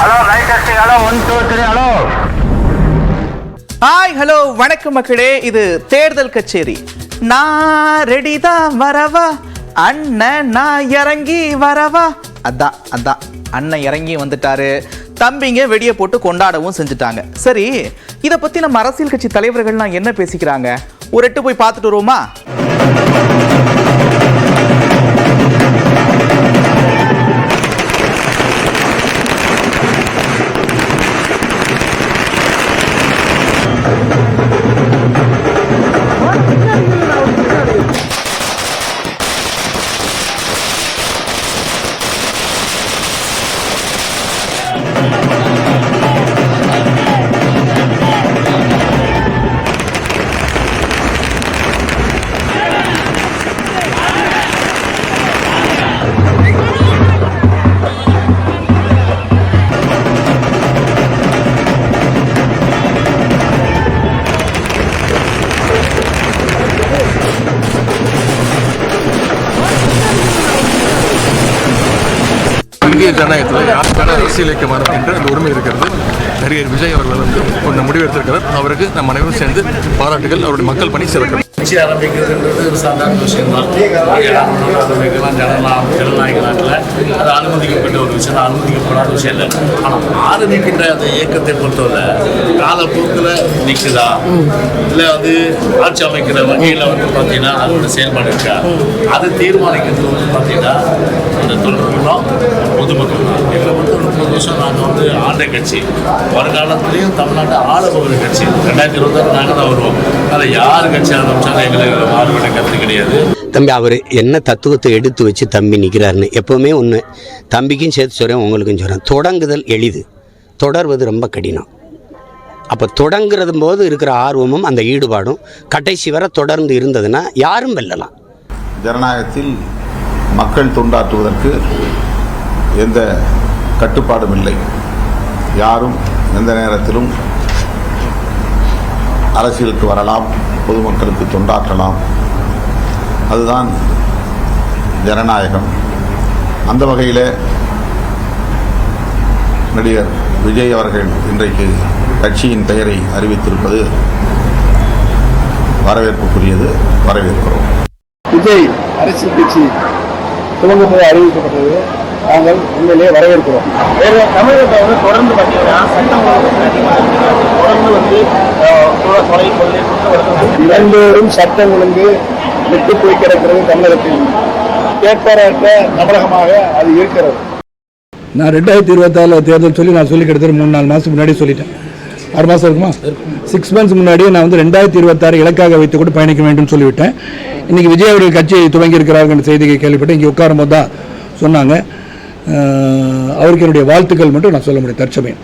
Hello right testing. Hello 1 2 3. Hello hi hello வணக்கம் மக்களே. இது தேர்தல் கச்சேரி. நான் ரெடி தான் வரவா அண்ணன், நான் இறங்கி வரவா. அதான் அண்ணன் இறங்கி வந்துட்டாரு. தம்பிங்க வெடியை போட்டு கொண்டாடவும் செஞ்சுட்டாங்க. சரி, இதை பத்தி நம்ம அரசியல் கட்சி தலைவர்கள்லாம் என்ன பேசிக்கிறாங்க, ஒரு எட்டு போய் பார்த்துட்டு வருவோமா? இந்திய ஜனநாயகத்தில் யாருக்கான அரசியல் இயக்கமான என்ற அந்த உரிமை இருக்கிறது. நடிகர் விஜய் அவர்கள் கொஞ்சம் முடிவு எடுத்திருக்கிறார். அவருக்கு நம்ம அனைவரும் சேர்ந்து பாராட்டுகள். அவருடைய மக்கள் பணி சிறக்கிறது. கட்சி ஆரம்பிக்கிறதுன்றது ஒரு சாதாரண விஷயம் தான். ஆரம்பிக்கலாம் ஜனநாயக நாட்டில் அது அனுமதிக்கப்பட்ட ஒரு விஷயம் தான், அனுமதிக்கப்படாத விஷயம் இல்லை. ஆனால் ஆரம்பிக்கின்ற அந்த இயக்கத்தை பொறுத்தவரை காலப்போக்கில் நிற்குதா இல்லை ஆட்சி அமைக்கிற வகையில் பார்த்தீங்கன்னா அதோட செயல்பாடு இருக்கா, அது தீர்மானிக்கிறது பார்த்தீங்கன்னா அந்த தொழில்நுட்பம் பொதுமக்கள் தான். எங்களை பொறுத்த 30 வருஷம் நாங்கள் ஆண்ட கட்சி, வருங்காலத்திலையும் தமிழ்நாட்டை ஆள போகிற கட்சி. 2026 நாங்கள் தான் வருவோம். அதில் யார் கட்சி ஆரம்பித்தாலும் எங்களுக்கு மாறுபட்ட கருத்து கிடையாது. தம்பி அவர் என்ன தத்துவத்தை எடுத்து வச்சு தம்பி நிற்கிறாருன்னு எப்போவுமே ஒன்று, தம்பிக்கும் சேர்த்து சொல்கிறேன், உங்களுக்கும் சொல்கிறேன். தொடங்குதல் எளிது, தொடர்வது ரொம்ப கடினம். அப்போ தொடங்குறது போது இருக்கிற ஆர்வமும் அந்த ஈடுபாடும் கடைசி வரை தொடர்ந்து இருந்ததுன்னா யாரும் வெல்லலாம். ஜனநாயகத்தில் மக்கள் தொண்டாற்றுவதற்கு எந்த கட்டுப்பாடும் இல்லை. யாரும் எந்த நேரத்திலும் அரசியலுக்கு வரலாம், பொதுமக்களுக்கு தொண்டாற்றலாம். அதுதான் ஜனநாயகம். அந்த வகையில் நடிகர் விஜய் அவர்கள் இன்றைக்கு கட்சியின் பெயரை அறிவித்திருப்பது வரவேற்புக்குரியது, வரவேற்கிறோம். விஜய் அரசியல் கட்சி துவங்கும்போது அறிவிக்கப்பட்டது நாங்கள் உண்மையிலேயே வரவேற்கிறோம். தமிழகத்தை தொடர்ந்து பார்த்தீங்கன்னா சட்டம் தொடர்ந்து இரண்டோரும் சட்டம் ஒழுங்கு விட்டு போய் கிடக்கிறது. தமிழகத்தில் கேட்பாரற்ற தமிழகமாக அது இருக்கிறது. நான் 2026 தேர்தல் சொல்லி கிட்டத்தட்ட 3-4 மாதத்துக்கு முன்னாடி சொல்லிட்டேன். 6 மாதம் இருக்குமா, 6 months முன்னாடியே நான் 2026 இலக்காக வைத்து கூட பயணிக்க வேண்டும் சொல்லிவிட்டேன். இன்னைக்கு விஜய் அவர்கள் கட்சியை துவங்கி இருக்கிறார்கள் என்ற செய்தியை கேள்விப்பட்டேன். இங்கே உட்காரும் போது தான் சொன்னாங்க. அவருக்கு என்னுடைய வாழ்த்துக்கள் மட்டும் நான் சொல்ல முடியும் தற்சமயம்.